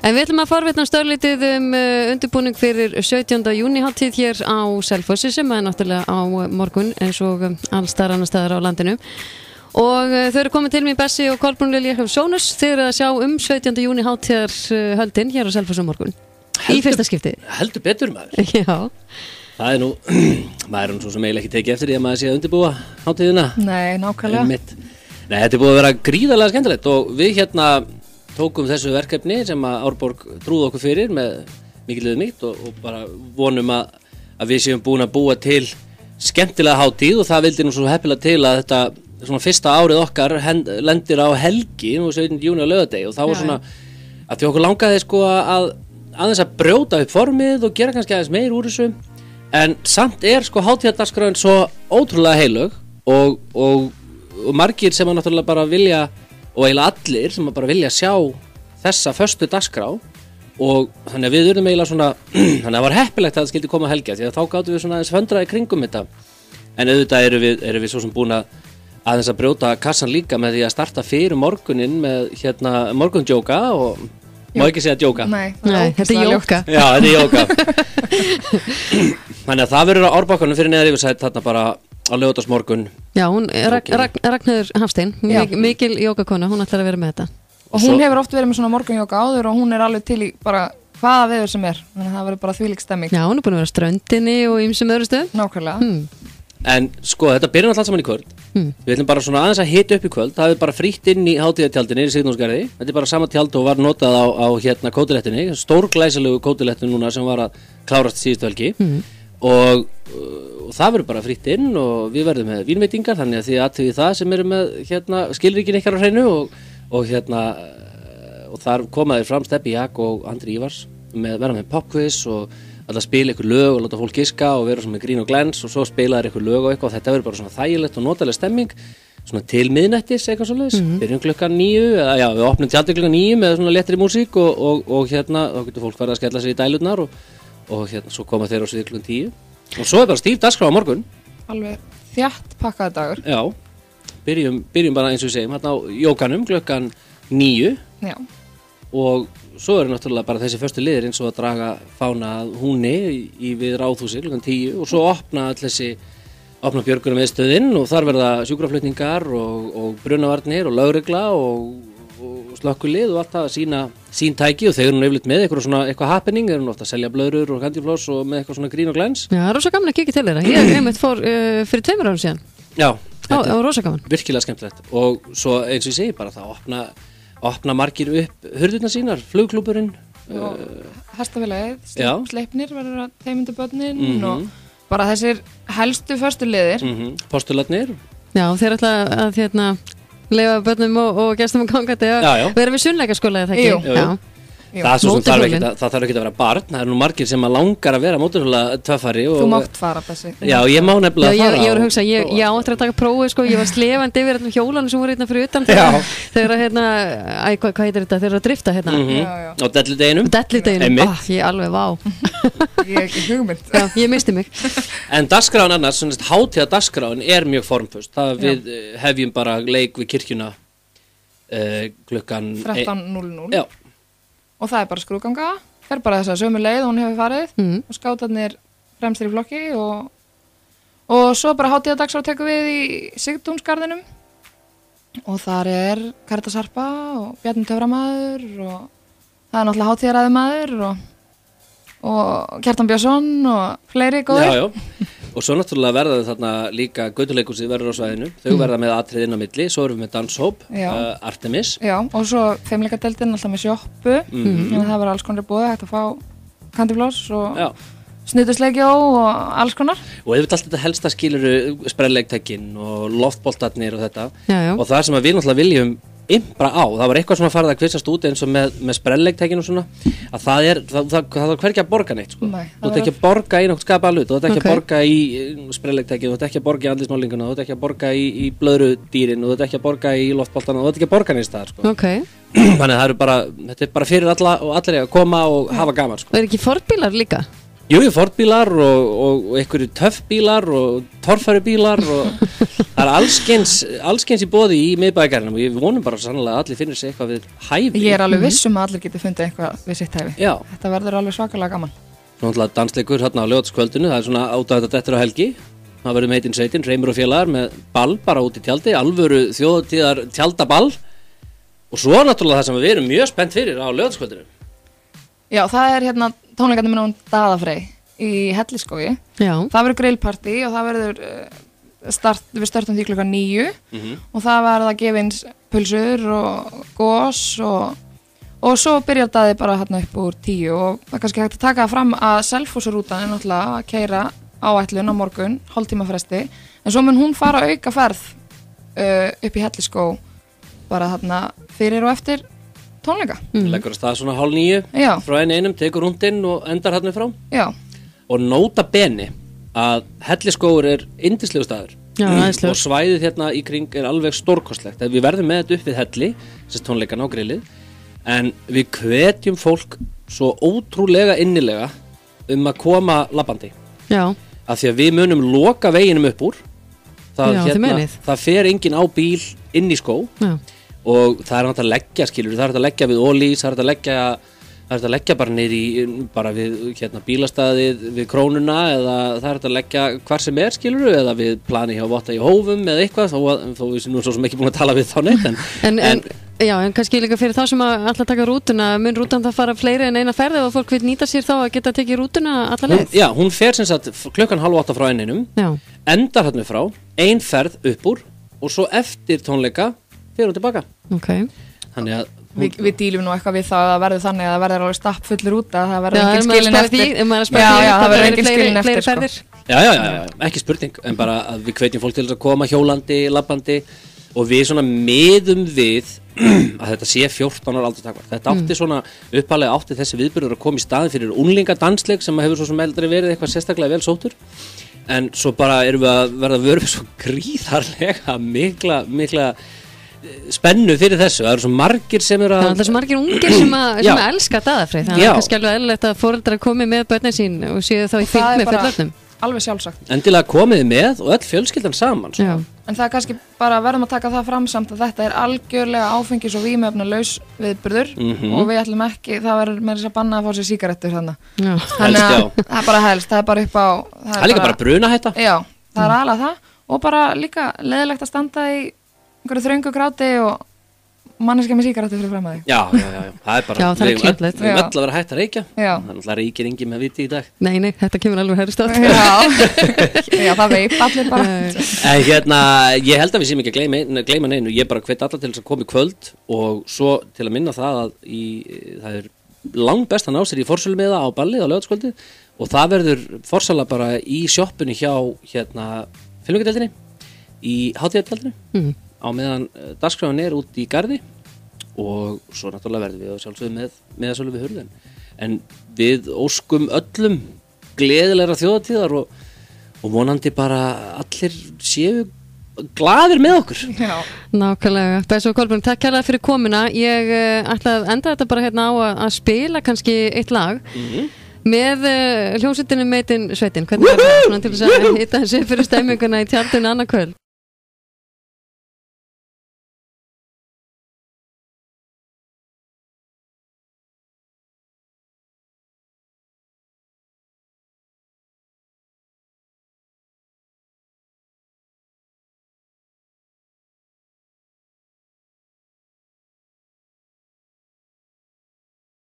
En við ætlum að forvitna störlítið undirbúning fyrir 17. júní hátíð hér á Selfossi sem náttúrulega á morgun eins og alls staðar annars staðar á landinu. Og þau eru komið til mér Bessi og Kolbrún Lilja Sónus. Þau eru að sjá 17. júní hátíðar höldin hér á Selfossi morgun. Í fyrsta skipti. Heldur betur maður. Já. Það nú, maður svo sem eiginlega ekki tekið eftir því að maður sé að undirbúa hátíðina. Nei, nákvæmlega. Nei, þetta búið að vera gríðarlega skemmtilegt og við hérna tókum þessu verkefni sem að Árborg trúði okkur fyrir með mikið mitt og bara vonum að við séum búin að búa til skemmtilega hátíð og það vildi nú svo heppilega til að þetta svona fyrsta árið okkar lendir á helgi nú 17. júní á laugardegi og þá var svona að því okkur langaði sko að aðeins að brjóta upp formið og gera kannski aðeins meir úr þessu en samt sko hátíðardagskrárin svo ótrúlega heilög og margir sem að náttúrulega bara vilja og eiginlega allir sem að bara vilja sjá þessa föstu dagskrá og þannig að við urðum eiginlega svona þannig að það var heppilegt að það skildi koma helgja því að þá gátum við svona aðeins föndraði kringum þetta en auðvitað erum við svo sem búin aðeins að brjóta kassan líka með því að starta fyrir morgunin með hérna morgundjóka og má ekki segja djóka. Nei, þetta er jóka. Já, þetta er jóka. Þannig að það verður á Árbakkanum fyrir neðar yfirsætt þarna bara á laugardagsmorgun. Já, hún Ragnheiður Hafstein, mikil jókakona, hún ætlar að vera með þetta. Og hún hefur oft verið með svona morgunjóka áður og hún alveg til í bara hvaða veður sem þannig að það verður bara þvílík stemming. Já, hún búin að vera á ströndinni og ýmsum öðru stöðum. Nákvæmlega. En sko, þetta byrjar alltaf saman í kvöld. Við ætlum bara svona aðeins að hita upp í kvöld. Það er bara frítt inn í hátíðartjaldinni í Signúsgarði. Þetta er bara sama tjald og var notað á hérna kótilettinni. Stórglæsilegu kótilettin núna sem var að klárast síðustu helgi. Og það verður bara frítt inn og við verðum með vínveitingar þannig að þið athugið það sem eru með hérna skilríkin ykkar á hreinu og hérna og þar komaði fram Stebbi Jak og Andri Ívars verða með popquiz og að spila ykkur lög og láta fólk giska og vera svona með grín og glens og svo spilaðir ykkur lög og eitthvað og þetta verður bara svona þægilegt og notaleg stemming svona til miðnættis eitthvað svoleiðis byrjum klukkan 9 eða já við opnum tjaldið klukkan 9 með svona léttri músík og hérna þá getur fólk farið að skella sér í dælurnar og hérna svo koma þeir á svið klukkan 10 og svo er bara stíf dagskrá á morgun alveg þjatt pakkaði dagur já byrjum bara eins og við segjum hérna á jókanum klukkan 9 já og svo er náttúrulega bara þessi förstu liðir eins og að draga fána húni við Ráðhúsi klukkan 10 og svo opna björgunum viðstöðin og þar verða sjúkraflutningar og brunavarnir og lögregla og slökkvilið og allt það að sín tæki og þeir eru nú yfirleitt með eitthvað happening, þeir eru nú ofta að selja blöðrur og candyfloss og með eitthvað svona grín og glens. Já, það er rosa gaman að kíkja til þeirra. Ég einmitt fór fyrir 2 árum síðan. Já, þetta er rosa gaman. Virkilega skemmtilegt og svo eins og ég segi bara það opna margir upp hurðirnar sínar, flugklúburinn Hestafélagið, Sleipnir verður að teimindu börnin og bara þessir helstu förstu liðir Postularnir Já, þeir ætla að leyfa börnum og gestum og gangandi að vera við sunnleikaskóla eða ekki? Jú. Það þarf ekki að vera barn, það eru nú margir sem að langar að vera mótorhjóla töffari Þú mátt fara þessi Já, ég má nefnilega fara Ég var að hugsa, ég áttur að taka prófi sko, ég var slefandi yfir hjólanum sem voru fyrir utan þegar hvað heitir þetta, þeir eru að drifta á delludeginum Ég alveg vá Ég er ekki hugmynd Ég misti mig En dagskráin annars, hátíðardagskráin er mjög formföst, það við hefjum bara leik við kirkjuna klukkan 13:00 Já Og það er bara skrúðganga, fer bara þess að sömu leið hún hefur farið og skátarnir fremstir í flokki og svo bara hátíðardagskrá tekur við í Sigtúnsgarðinum og þar er Karitas Harpa og Bjarni Töframaður og það er náttúrulega hátíðaræðumaður og Kjartan Björnsson og fleiri góðir. Já. Og svo náttúrulega verða þarna líka götuleikhúsið verður á svæðinu, þau verða með atriði inn á milli, svo erum við með danshóp, Artemis. Já, og svo feimleikadeildin alltaf með sjoppu, og það var alls konar búið, hægt að fá candyfloss og snutusleikjó og alls konar. Og ef við allt þetta helsta skiluru sprelleiktekkin og loftboltarnir og þetta, og það sem við náttúrulega viljum impra á, það var eitthvað sem að fara að kvistast út eins og með sprelleiktekkin og svona að það var hvergi að borga neitt sko. Þú ert ekki að borga í nokkuð skapaða hlut, þú ert ekki að borga í sprelleiktekkin, þú ert ekki að borga í andlitsmálinguna, þú ert ekki að borga í blöðrudýrin, þú ert ekki að borga í loftboltana, þú ert ekki að borga neins staðar sko. Þannig að þetta er bara fyrir alla og allir að koma og hafa gaman sko. Er ekki fornbílar líka? Jú, Ford-bílar og einhverju töffbílar og torfærubílar og það allskyns í boði í miðbæjargarðinum og ég vonum bara sannlega að allir finnir sig eitthvað við hæfi. Ég alveg vissum að allir geti fundið eitthvað við sitt hæfi. Já. Þetta verður alveg svakalega gaman. Svo náttúrulega dansleikur hérna á laugardagskvöldinu, það er svona átta þetta á helgi. Það verður með 1 sveitin, Reimur og félagar með ball bara út í tjaldi, alvöru þjóðhátíðar tjaldaball og svo náttúrulega það sem við erum mjög spennt fyrir á laugardagskvöldinu. Já, það er hérna tónleikarnir með Daðafrey í Hellisskógi. Já. Það verður grillparty og það verður við startum því klukkan 9 og það verður að gefa eins pulsur og gos og svo byrjar daði bara hérna upp úr 10 og það er kannski hægt að taka fram að Selfossrútan er náttúrulega að keyra áætlun á morgun, hálftíma fresti en svo mun hún fara auka ferð upp í Hellisskó bara þarna fyrir og eftir tónleika. Leggur að stað svona 8:30 frá einum, tekur rúndinn og endar hérna frá. Já. Og nota bene að Hellisskógur er yndislegu staður. Og svæðið hérna í kring er alveg stórkostlegt. Við verðum með þetta upp við Helli, þessi tónleikana á grillið, en við hvetjum fólk svo ótrúlega innilega að koma labbandi. Já. Af því að við munum loka veginum upp úr. Það fer enginn á bíl inn í skó. Já. Og það er hægt að leggja, skilur, það er hægt að leggja við ólís, það er hægt að leggja bara niður í, bara við bílastæðið, við krónuna eða það er hægt að leggja hvar sem er, skilur, eða við plani hjá Votta í Hófum eða eitthvað, þó við sem nú svo sem ekki búin að tala við þá neitt. En kannski líka fyrir þá sem að alltaf taka rútuna, mun rútan það fara fleiri en eina ferð ef fólk vil nýta sér þá að geta tekið rútuna alla leið? Já, hún fer sem sagt klukkan 7:30 frá eininum, endar hérna frá, ein ferð upp úr og svo eftir tónleika fyrir og tilbaka. Okay. Þannig að við dílum nú eitthvað við það að verður þannig að það verður alveg stapp fullur út að það verður engin skilin eftir. Það verður engin skilin eftir sko. Já, ekki spurning, en bara að við hvetjum fólk til þess að koma hjólandi, labbandi og við svona miðum við að þetta sé 14 ára aldurstakmark. Þetta átti svona upphaflega átti þessi viðburður að koma í staðin fyrir unglingaddansleik sem hefur svo sem eldri verið eitthvað sérstaklega vel sóttur. En svo bara erum við að verða vörð svo gríðarlega mikla spennu fyrir þessu, það eru svo margir sem eru að... Það er svo margir ungir sem að elska Daðafrey, þannig að það er kannski alveg eðlilegt að foreldrar komi með börnin sín og séu þá í fylg með fullorðnum. Alveg sjálfsagt. Endilega komið með og öll fjölskyldan saman. En það er kannski bara verðum að taka það fram samt að þetta er algjörlega áfengis- og vímuefnalaus viðburður og við ætlum ekki, það verður með þess að banna að fá sér sígarettur þannig. Þannig að það er bara helst, það er bara upp á... Það er líka bara brunahætta. Já, það er alveg það og bara líka leiðilegt að standa í einhverju þröngu gráti og manneskja með sígarettu fyrir fram að þig. Já, það er bara það er kjöndlegt. Við öll að vera hægt að reykja. Það er náttúrulega reykir engin með viti í dag. Nei, þetta kemur alveg herri stótt. Já, það veip allir bara. En ég held að við séum ekki að gleyma neinu. Ég bara hvet allar til þess að koma í kvöld og svo til að minna það að það er langbest að ná sér í forsölumiða á ballið á laugardagskvöldið og það verður forsala bara í sjoppunni hjá filmingadeildinni í hátíðartjaldinu. Á meðan dagskráin er út í garði og svo náttúrulega verðum við að sjálfsögðu með að við hurðin. En við óskum öllum gleðilegra þjóðatíðar og vonandi bara allir séu glaðir með okkur. Já. Nákvæmlega. Bæs og Kolbrún, takk kærlega fyrir komuna. Ég ætla að enda þetta bara hérna á að spila kannski eitt lag með hljómsveitinu Meitin Sveitin. Hvernig er það svona til þess að hitta þessi fyrir stemminguna í tjaldinu annað kvöld?